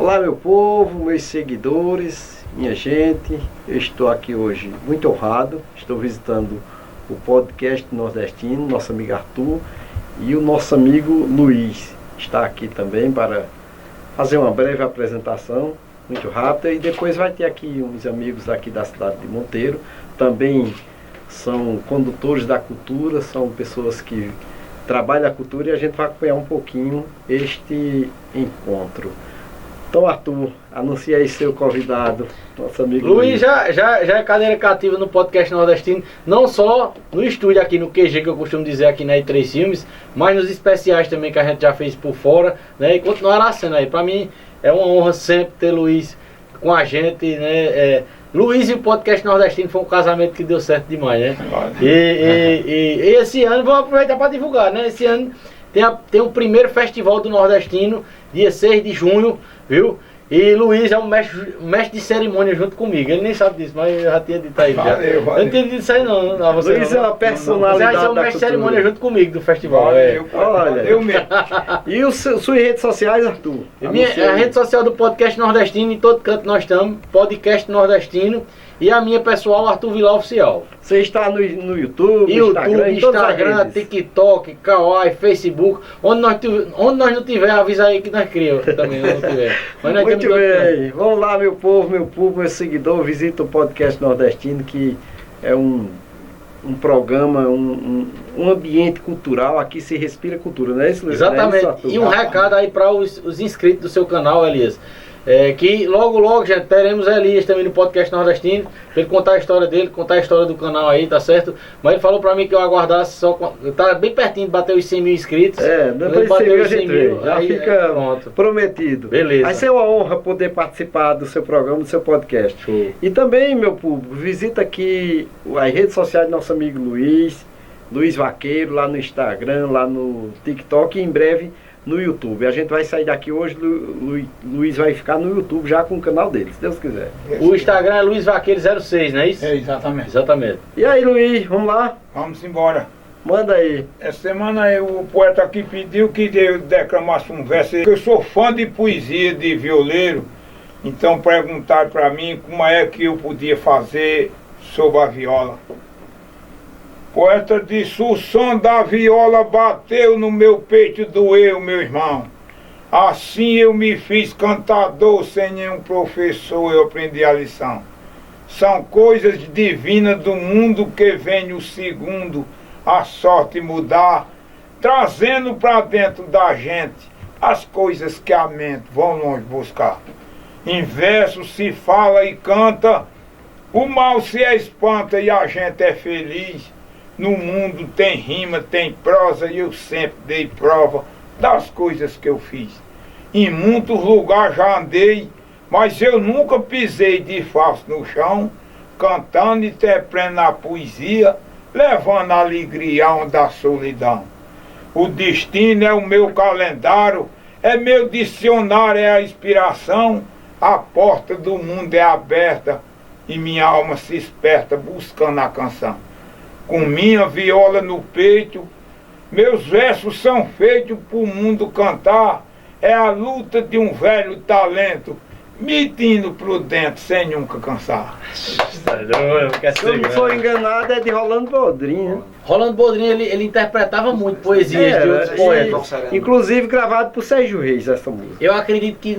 Olá meu povo, meus seguidores, minha gente, eu estou aqui hoje muito honrado, estou visitando o podcast nordestino, nosso amigo Arthur e o nosso amigo Luiz está aqui também para fazer uma breve apresentação, muito rápida, e depois vai ter aqui uns amigos aqui da cidade de Monteiro, também são condutores da cultura, são pessoas que trabalham a cultura e a gente vai acompanhar um pouquinho este encontro. Então, Arthur, anuncia aí seu convidado, nosso amigo Luiz. Já é cadeira cativa no podcast nordestino, não só no estúdio aqui no QG, que eu costumo dizer aqui na E3 Filmes, mas nos especiais também que a gente já fez por fora, né? E continuará sendo aí. Para mim é uma honra sempre ter Luiz com a gente, né? Luiz e o podcast nordestino foi um casamento que deu certo demais, né? E esse ano, vamos aproveitar para divulgar, né? Esse ano tem o primeiro festival do nordestino, dia 6 de junho, viu? E Luiz é um mestre de cerimônia junto comigo. Ele nem sabe disso, mas eu já tinha dito aí. Valeu. Eu não tinha dito isso aí não. Luiz é uma personalidade. Você vai ser um mestre de cerimônia junto comigo do festival. Olha, eu mesmo. E suas redes sociais, Arthur? A rede social do podcast nordestino, em todo canto nós estamos, podcast nordestino. E a minha pessoal, Arthur Vilar Oficial. Você está no YouTube, Instagram, TikTok, Kawaii, Facebook. Onde nós não tiver, avisa aí que nós criamos também. Não tiver. Mas nós muito bem. Vamos lá, meu povo, meu público, meu seguidor. Visita o podcast nordestino, que é um programa, um ambiente cultural. Aqui se respira cultura, não é isso, Luiz? Exatamente. É isso, e um recado aí para os inscritos do seu canal, Elias. Que logo, gente, teremos Elias também no podcast nordestino, para ele contar a história dele, contar a história do canal aí, tá certo? Mas ele falou para mim que eu aguardasse só, tá bem pertinho de bater os 100 mil inscritos. Depois de 100 mil a gente vê, já aí, fica pronto. Prometido. Beleza. Vai ser uma honra poder participar do seu programa, do seu podcast. Show. E também, meu público, visita aqui as redes sociais do nosso amigo Luiz Vaqueiro, lá no Instagram, lá no TikTok e em breve no YouTube. A gente vai sair daqui hoje, Luiz vai ficar no YouTube já com o canal dele, se Deus quiser. O Instagram é Luiz Vaqueiro 06, não é isso? Exatamente. E aí, Luiz, vamos lá? Vamos embora. Manda aí. Essa semana aí, o poeta aqui pediu que eu declamasse um verso. Eu sou fã de poesia de violeiro, então perguntaram para mim como é que eu podia fazer sobre a viola. O poeta disse: o som da viola bateu no meu peito, doeu, meu irmão. Assim eu me fiz cantador, sem nenhum professor eu aprendi a lição. São coisas divinas do mundo que vem o segundo a sorte mudar, trazendo para dentro da gente as coisas que a mente vão longe buscar. Em verso se fala e canta, o mal se espanta e a gente é feliz. No mundo tem rima, tem prosa e eu sempre dei prova das coisas que eu fiz. Em muitos lugares já andei, mas eu nunca pisei de falso no chão, cantando e interpretando a poesia, levando a alegria onde a solidão. O destino é o meu calendário, é meu dicionário, é a inspiração, a porta do mundo é aberta e minha alma se esperta buscando a canção. Com minha viola no peito, meus versos são feitos para o mundo cantar. É a luta de um velho talento, metindo pro dentro sem nunca cansar. Se eu não sou enganado, é de Rolando Boldrin, né? Rolando Boldrin, ele interpretava muito poesias de outros poetas. Inclusive gravado por Sérgio Reis, essa música. Eu acredito que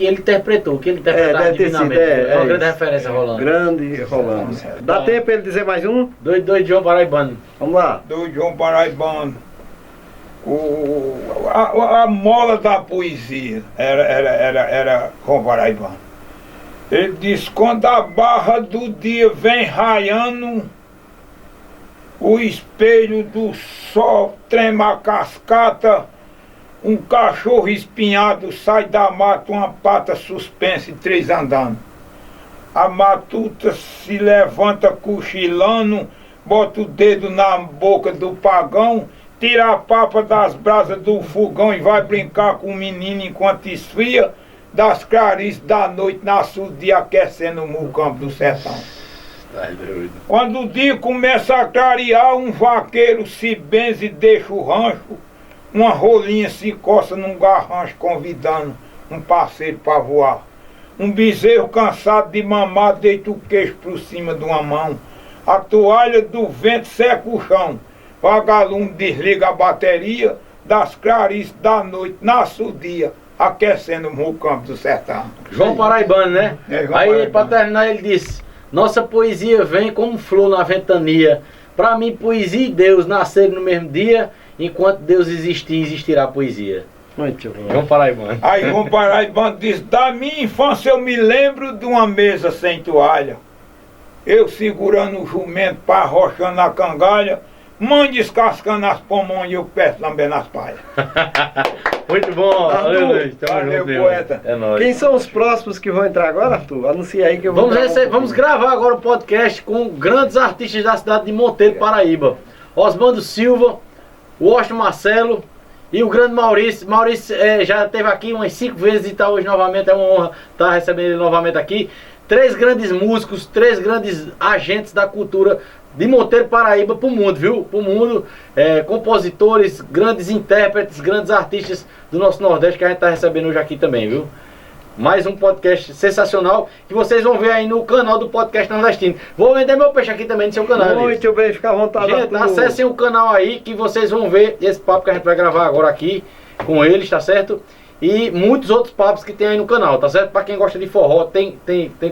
ele interpretou, que ele interpretava divinamente. É uma grande referência, Rolando. Grande Rolando. Dá tempo para ele dizer mais um? Doido João Paraibano. Vamos lá. Doido João Paraibano. A mola da poesia era João Paraibano. Ele diz: quando a barra do dia vem raiando, o espelho do sol trema a cascata, um cachorro espinhado sai da mata, uma pata suspensa e 3 andando. A matuta se levanta cochilando, bota o dedo na boca do pagão, tira a papa das brasas do fogão e vai brincar com o menino enquanto esfria das clarices da noite, nasce o dia aquecendo o mucampo do sertão. Quando o dia começa a clarear, um vaqueiro se benze e deixa o rancho, uma rolinha se encosta num garrancho convidando um parceiro para voar. Um bezerro cansado de mamar deita o queixo por cima de uma mão. A toalha do vento seca o chão. Vagalume desliga a bateria das clarices da noite, nasce o dia, aquecendo o campo do sertão. João Paraibano, né? João Aí, Paraibano. para terminar, ele disse: nossa poesia vem como flor na ventania. Para mim, poesia e Deus nasceram no mesmo dia. Enquanto Deus existir, existirá a poesia. Muito bom. João Paraibano. Aí João Paraibano diz: da minha infância eu me lembro de uma mesa sem toalha. Eu segurando o jumento, parrochando a cangalha, mãe descascando as pomonhas e eu peço lambendo as palhas. Muito bom. Valeu, Luiz. Tamo Valeu, junto, meu. poeta. É nóis. Quem são os próximos que vão entrar agora, Arthur? Anuncia aí que eu vou. Vamos gravar agora o podcast com grandes artistas da cidade de Monteiro, Paraíba. Osmando Silva, o Washington Marcelo e o grande Maurício. Maurício já esteve aqui umas 5 vezes e está hoje novamente. É uma honra estar recebendo ele novamente aqui. 3 grandes músicos, 3 grandes agentes da cultura de Monteiro, Paraíba, pro mundo, viu? Pro mundo, compositores, grandes intérpretes, grandes artistas do nosso Nordeste que a gente tá recebendo hoje aqui também, viu? Mais um podcast sensacional que vocês vão ver aí no canal do Podcast Nordestino. Vou vender meu peixe aqui também no seu canal, Elias. Muito bem, fica à vontade. Gente, Arthur. acessem o canal aí que vocês vão ver esse papo que a gente vai gravar agora aqui com eles, tá certo? E muitos outros papos que tem aí no canal, tá certo? Pra quem gosta de forró, tem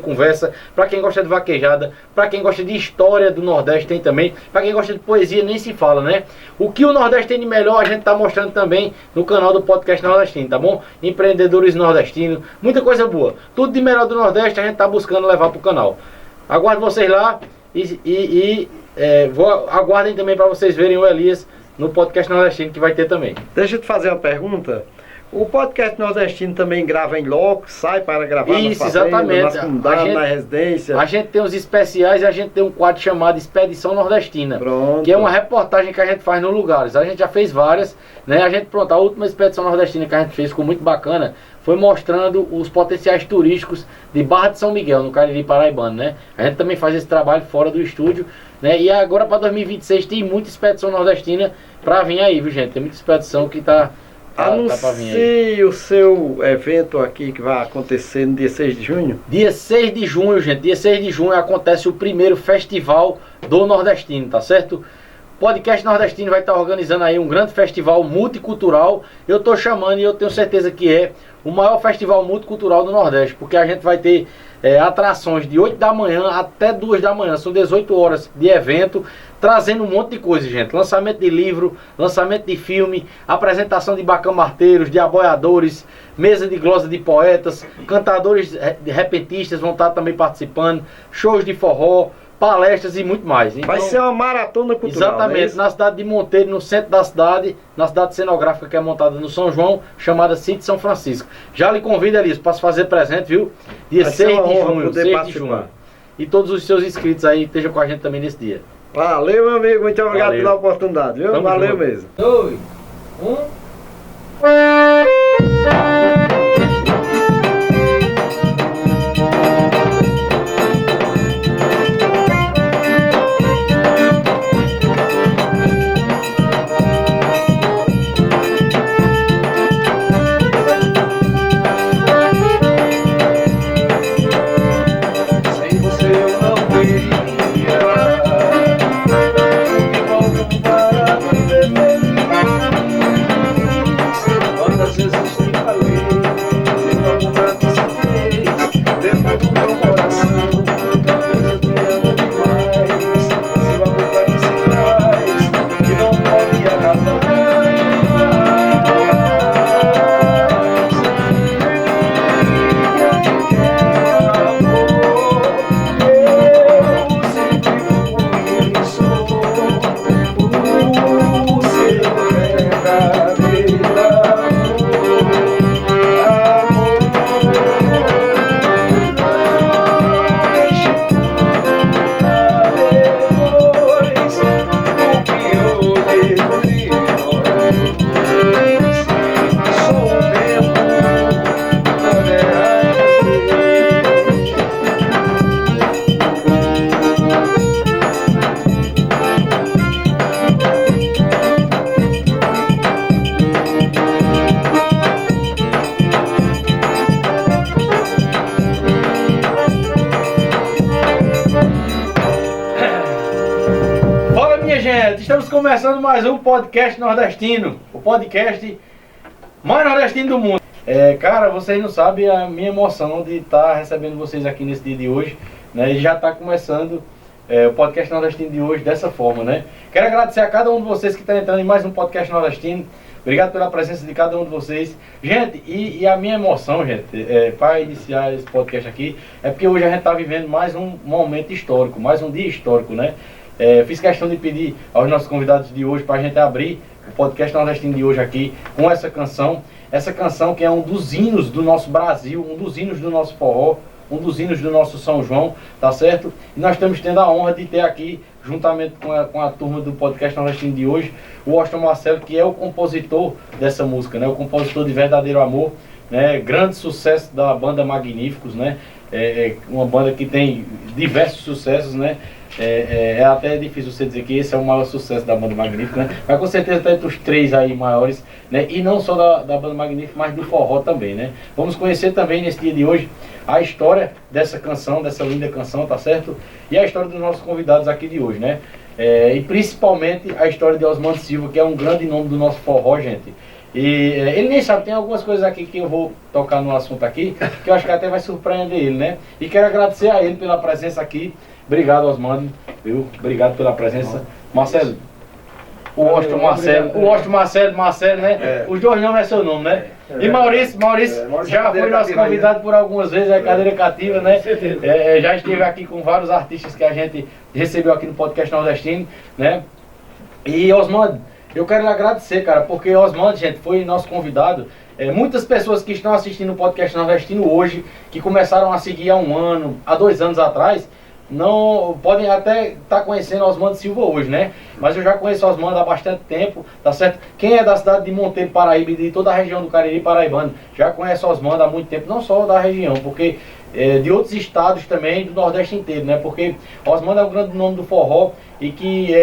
conversa. Pra quem gosta de vaquejada, pra quem gosta de história do Nordeste, tem também. Pra quem gosta de poesia, nem se fala, né? O que o Nordeste tem de melhor, a gente tá mostrando também no canal do Podcast Nordestino, tá bom? Empreendedores nordestinos, muita coisa boa. Tudo de melhor do Nordeste a gente tá buscando levar pro canal. Aguardo vocês lá aguardem também pra vocês verem o Elias no Podcast Nordestino, que vai ter também. Deixa eu te fazer uma pergunta. O Podcast Nordestino também grava em loco, sai para gravar Isso, nas fazendas, exatamente. nas comunidades, na residência. A gente tem os especiais e a gente tem um quadro chamado Expedição Nordestina. Pronto. Que é uma reportagem que a gente faz nos lugares. A gente já fez várias, né? A última Expedição Nordestina que a gente fez, ficou muito bacana, foi mostrando os potenciais turísticos de Barra de São Miguel, no Cariri Paraibano, né? A gente também faz esse trabalho fora do estúdio, né? E agora para 2026 tem muita Expedição Nordestina para vir aí, viu, gente? Tem muita expedição que tá pra vir aí. Anuncie o seu evento aqui que vai acontecer no dia 6 de junho. Dia 6 de junho, gente. Dia 6 de junho acontece o primeiro festival do Nordestino, tá certo? O Podcast Nordestino vai estar organizando aí um grande festival multicultural. Eu estou chamando e eu tenho certeza que é o maior festival multicultural do Nordeste, porque a gente vai ter atrações de 8 da manhã até 2 da manhã. São 18 horas de evento, trazendo um monte de coisa, gente. Lançamento de livro, lançamento de filme, apresentação de bacamarteiros, de aboiadores, mesa de glosa de poetas, cantadores repentistas vão estar também participando, shows de forró, palestras e muito mais. Então, Vai ser uma maratona cultural. exatamente, na cidade de Monteiro, no centro da cidade, na cidade cenográfica que é montada no São João, chamada Sítio São Francisco. Já lhe convido, Elias, para se fazer presente, viu? Dia 6 de junho, 6 de junho. E todos os seus inscritos aí estejam com a gente também nesse dia. Valeu, meu amigo. Muito obrigado Valeu. pela oportunidade, viu? Tamo Valeu junto. mesmo. 2, 1. Sem você eu não teria de volta para viver feliz. Quando Estamos começando mais um podcast nordestino, o podcast mais nordestino do mundo. Cara, vocês não sabem a minha emoção de estar recebendo vocês aqui nesse dia de hoje, né? E já está começando o podcast nordestino de hoje dessa forma, né? Quero agradecer a cada um de vocês que está entrando em mais um podcast nordestino. Obrigado pela presença de cada um de vocês. Gente, e a minha emoção, gente, para iniciar esse podcast aqui, é porque hoje a gente está vivendo mais um momento histórico, mais um dia histórico, né? Fiz questão de pedir aos nossos convidados de hoje para a gente abrir o podcast nordestino de hoje aqui com essa canção que é um dos hinos do nosso Brasil, um dos hinos do nosso forró, um dos hinos do nosso São João, tá certo? E nós estamos tendo a honra de ter aqui, juntamente com a turma do podcast nordestino de hoje, o Washington Marcelo, que é o compositor dessa música, né? O compositor de Verdadeiro Amor, né? Grande sucesso da banda Magníficos, né? Uma banda que tem diversos sucessos, né? É até difícil você dizer que esse é o maior sucesso da banda Magnífico, né? Mas com certeza está entre os três aí maiores, né? E não só da banda Magnífico, mas do forró também, né? Vamos conhecer também nesse dia de hoje a história dessa canção, dessa linda canção, tá certo? E a história dos nossos convidados aqui de hoje, né? E principalmente a história de Osmando Silva, que é um grande nome do nosso forró, gente. E ele nem sabe, tem algumas coisas aqui que eu vou tocar no assunto aqui, que eu acho que até vai surpreender ele, né? E quero agradecer a ele pela presença aqui. Obrigado, Osmando, viu? Obrigado pela presença. Marcelo, o Washington Marcelo, né? Os dois nomes é seu nome, né? E Maurício já foi nosso convidado por algumas vezes, cadeira cativa, né? Já esteve aqui com vários artistas que a gente recebeu aqui no podcast nordestino, né? E Osmando, eu quero lhe agradecer, cara, porque Osmando, gente, foi nosso convidado. Muitas pessoas que estão assistindo o podcast nordestino hoje, que começaram a seguir há 1 ano, há 2 anos atrás, não podem até estar conhecendo Osmando Silva hoje, né? Mas eu já conheço Osmando há bastante tempo, tá certo? Quem é da cidade de Monteiro, Paraíba e de toda a região do Cariri paraibano já conhece Osmando há muito tempo, não só da região, porque de outros estados também, do Nordeste inteiro, né? Porque Osmando é um grande nome do forró e que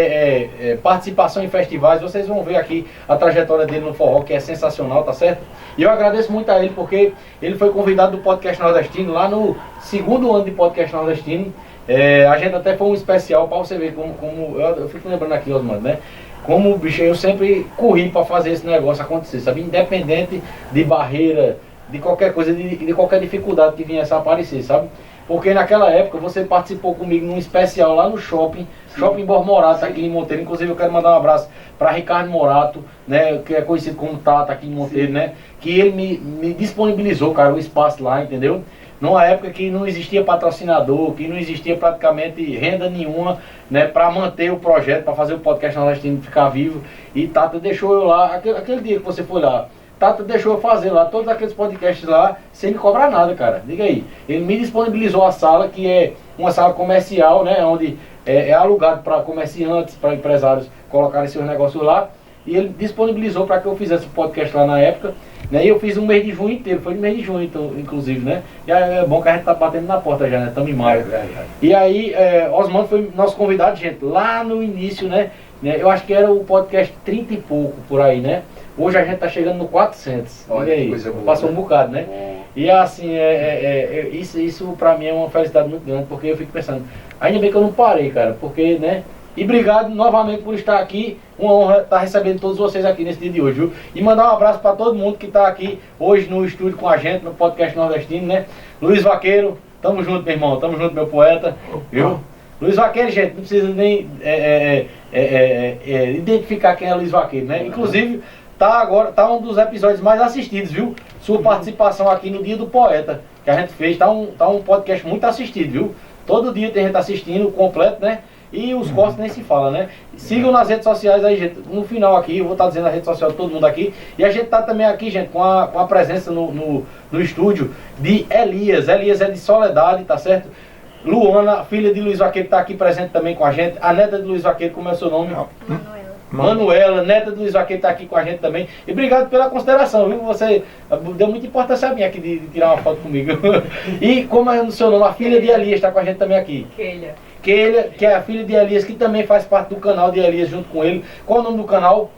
participação em festivais, vocês vão ver aqui a trajetória dele no forró, que é sensacional, tá certo? E eu agradeço muito a ele, porque ele foi convidado do podcast nordestino, lá no 2º ano de podcast nordestino. A gente até foi um especial para você ver como eu fico lembrando aqui, Osmando, né? Como, bicho, eu sempre corri para fazer esse negócio acontecer, sabe? Independente de barreira, de qualquer coisa, de qualquer dificuldade que viesse a aparecer, sabe? Porque naquela época você participou comigo num especial lá no Shopping Borges Morato, aqui em Monteiro. Inclusive eu quero mandar um abraço para Ricardo Morato, né? Que é conhecido como Tata aqui em Monteiro, né? Que ele me disponibilizou, cara, o espaço lá, entendeu? Numa época que não existia patrocinador, que não existia praticamente renda nenhuma, né, para manter o projeto, para fazer o podcast nordestino ficar vivo. E Tata deixou eu lá, aquele dia que você foi lá, Tata deixou eu fazer lá todos aqueles podcasts lá, sem me cobrar nada, cara. Diga aí. Ele me disponibilizou a sala, que é uma sala comercial, né, onde é alugado para comerciantes, para empresários colocarem seus negócios lá. E ele disponibilizou para que eu fizesse o podcast lá na época, né? E eu fiz um mês de junho inteiro, foi no mês de junho, então, inclusive, né? E é bom que a gente tá batendo na porta já, né? Estamos em maio. E aí, Osmando foi nosso convidado, gente, lá no início, né? Eu acho que era o podcast 30 e pouco, por aí, né? Hoje a gente tá chegando no 400. Olha aí, passou um bocado, né? E assim, isso pra mim é uma felicidade muito grande, porque eu fico pensando, ainda bem que eu não parei, cara, porque, né? E obrigado novamente por estar aqui. Uma honra estar recebendo todos vocês aqui nesse dia de hoje, viu? E mandar um abraço para todo mundo que está aqui hoje no estúdio com a gente, no podcast nordestino, né? Luiz Vaqueiro, tamo junto, meu irmão, tamo junto, meu poeta, viu? Luiz Vaqueiro, gente, não precisa nem identificar quem é Luiz Vaqueiro, né? Inclusive, tá um dos episódios mais assistidos, viu? Sua participação aqui no Dia do Poeta, que a gente fez, tá um podcast muito assistido, viu? Todo dia tem gente assistindo, completo, né? E os cortes nem se fala, né? Sigam nas redes sociais aí, gente. No final aqui, eu vou estar dizendo a rede social de todo mundo aqui. E a gente tá também aqui, gente, com a presença no estúdio de Elias. Elias é de Soledade, tá certo? Luana, filha de Luiz Vaqueiro, tá aqui presente também com a gente. A neta de Luiz Vaqueiro, como é o seu nome? Manuela, neta de Luiz Vaqueiro, tá aqui com a gente também. E obrigado pela consideração, viu? Você deu muita importância a mim aqui de tirar uma foto comigo. E como é o seu nome? A filha de Elias tá com a gente também aqui. Que é a filha de Elias, que também faz parte do canal de Elias junto com ele. Qual o nome do canal?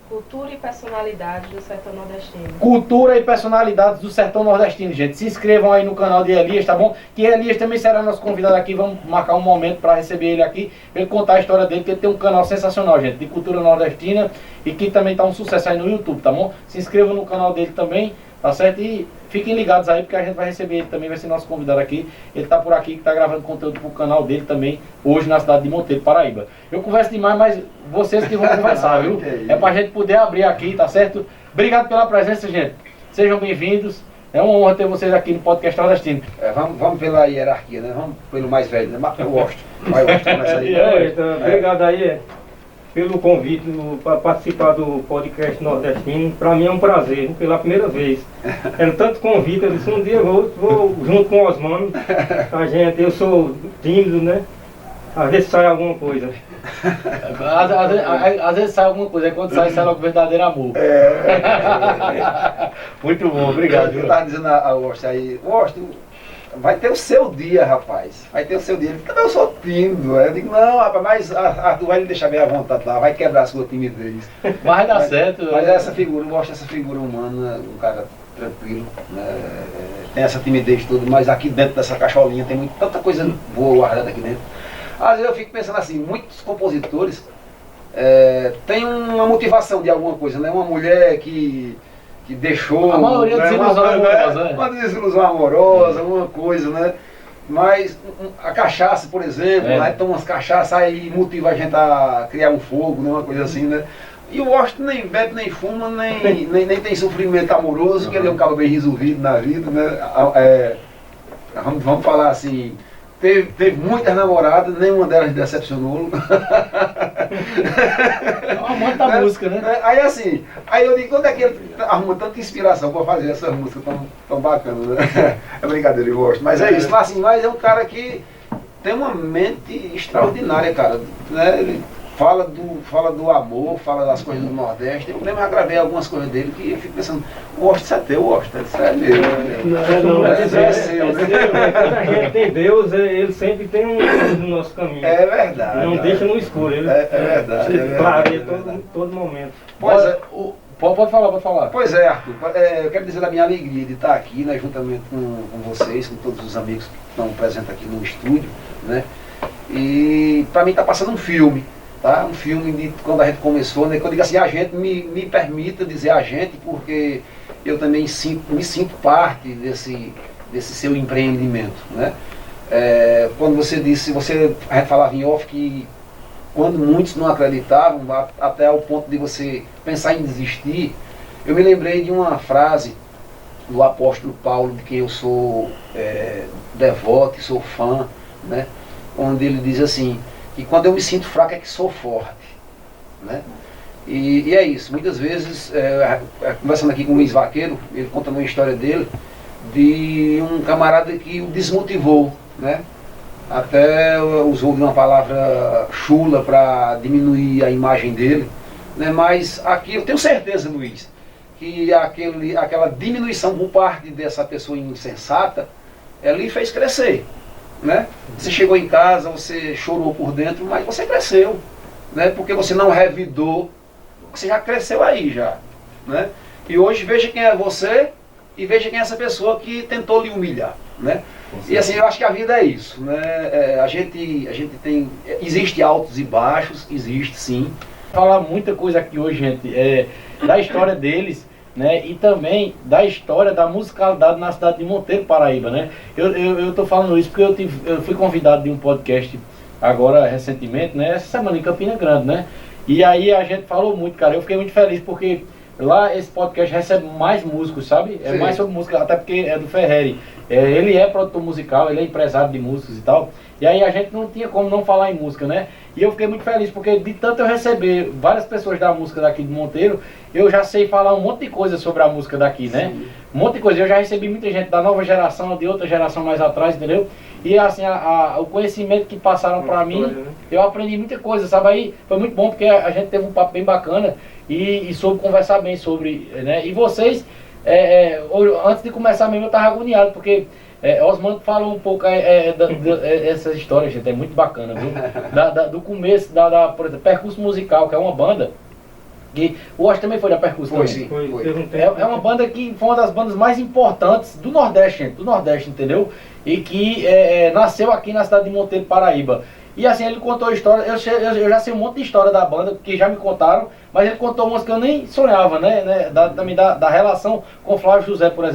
Cultura e personalidade do sertão nordestino. Cultura e personalidades do sertão nordestino, gente. Se inscrevam aí no canal de Elias, tá bom? Que Elias também será nosso convidado aqui. Vamos marcar um momento para receber ele aqui, pra ele contar a história dele, que ele tem um canal sensacional, gente, de cultura nordestina e que também tá um sucesso aí no YouTube, tá bom? Se inscrevam no canal dele também, tá certo? E fiquem ligados aí, porque a gente vai receber ele também, vai ser nosso convidado aqui. Ele tá por aqui, que tá gravando conteúdo pro canal dele também, hoje na cidade de Monteiro, Paraíba. Eu converso demais, mas vocês que vão conversar, viu? É pra gente poder abrir aqui, tá certo? Obrigado pela presença, gente. Sejam bem-vindos. É uma honra ter vocês aqui no podcast nordestino. Vamos pela hierarquia, né? Vamos pelo mais velho, né? Eu gosto. Vai, eu gosto, começa aí. Então, obrigado aí pelo convite para participar do podcast nordestino. Para mim é um prazer, pela primeira vez. É tanto convite, eu disse, um dia eu vou junto com o Osmano. Eu sou tímido, né? Às vezes sai alguma coisa. Às vezes sai alguma coisa, quando sai logo o verdadeiro amor. Muito bom, obrigado. Eu estava dizendo ao Washington aí, Washington, vai ter o seu dia, rapaz. Vai ter o seu dia. Ele também eu sou tímido. Eu digo, não, rapaz, mas Arthur vai lhe deixar bem à vontade lá, vai quebrar a sua timidez. Vai dar certo. Mas essa figura, eu gosto dessa figura humana, um cara tranquilo, né? Tem essa timidez toda, mas aqui dentro dessa cacholinha tem tanta coisa boa guardada aqui dentro. Às vezes eu fico pensando assim, muitos compositores têm uma motivação de alguma coisa, né? Uma mulher que deixou... A maioria desilusão amorosa, né? Uma desilusão amorosa, uma coisa, né? Mas a cachaça, por exemplo, né? Toma umas cachaças, aí motiva a gente a criar um fogo, né? Uma coisa assim, né? E o Washington nem bebe, nem fuma, nem tem sofrimento amoroso, porque ele é um cara bem resolvido na vida, né? Vamos falar assim... Teve muitas namoradas, nenhuma delas decepcionou. É uma da música, né? Aí assim, aí eu digo, onde é que ele arruma tanta inspiração para fazer essas músicas tão bacanas, né? É brincadeira, eu gosto. Mas é isso, mas é um cara que tem uma mente extraordinária, cara. Né? Ele fala do amor, fala das coisas do Nordeste. Eu lembro, já gravei algumas coisas dele que eu fico pensando, gosto de ser teu, gosto de ser meu. É seu, né? Quando a gente tem Deus, ele sempre tem um luz no nosso caminho. É verdade. Não deixa no escuro. Ele verdade. clareia todo momento. Pois é. Pode falar. Pois é, Arthur. Eu quero dizer da minha alegria de estar aqui, né, juntamente com vocês, com todos os amigos que estão presentes aqui no estúdio, né? E para mim está passando um filme. Tá? Um filme de quando a gente começou, né? Que eu digo assim, a gente me permita dizer a gente, porque eu também me sinto parte desse seu empreendimento, né? Quando você disse, a gente falava em off que quando muitos não acreditavam, até ao ponto de você pensar em desistir, eu me lembrei de uma frase do apóstolo Paulo, de quem eu sou devoto e sou fã, né? Onde ele diz assim, que quando eu me sinto fraco é que sou forte, né? E é isso, muitas vezes, conversando aqui com o Luiz Vaqueiro, ele conta uma história dele, de um camarada que o desmotivou, né? Até usou uma palavra chula para diminuir a imagem dele, né? Mas aqui eu tenho certeza, Luiz, que aquela diminuição por parte dessa pessoa insensata, ela lhe fez crescer. Né? Você chegou em casa, você chorou por dentro, mas você cresceu, né? Porque você não revidou, você já cresceu aí já, né? E hoje veja quem é você e veja quem é essa pessoa que tentou lhe humilhar, né? E assim, eu acho que a vida é isso, né? A gente tem, existe altos e baixos, existe sim. Falar muita coisa aqui hoje, gente, da história deles, né, e também da história da musicalidade na cidade de Monteiro, Paraíba, né? Eu tô falando isso porque eu fui convidado de um podcast agora recentemente, né? Essa semana em Campina Grande, né? E aí a gente falou muito, cara. Eu fiquei muito feliz porque lá esse podcast recebe mais músicos, sabe? É mais sobre música, até porque é do Ferreri. Ele é produtor musical, ele é empresário de músicos e tal. E aí a gente não tinha como não falar em música, né? E eu fiquei muito feliz, porque de tanto eu receber várias pessoas da música daqui de Monteiro, eu já sei falar um monte de coisa sobre a música daqui, né? Sim. Um monte de coisa. Eu já recebi muita gente da nova geração, de outra geração mais atrás, entendeu? E assim, o conhecimento que passaram pra mim, eu aprendi muita coisa, sabe? Aí foi muito bom, porque a gente teve um papo bem bacana e soube conversar bem sobre, né? E vocês, antes de começar mesmo, eu tava agoniado, porque... Osmando falou um pouco essas histórias, gente, é muito bacana, viu? Do começo, por exemplo, Percurso Musical, que é uma banda E o Washington também foi da percussão. Foi, sim. Foi, Foi. teve um tempo. É uma banda que foi uma das bandas mais importantes do Nordeste, gente, do Nordeste, entendeu? E que nasceu aqui na cidade de Monteiro, Paraíba. E assim, ele contou a história, eu já sei um monte de história da banda, porque já me contaram, mas ele contou umas que eu nem sonhava, né? Também da relação com Flávio José, por exemplo.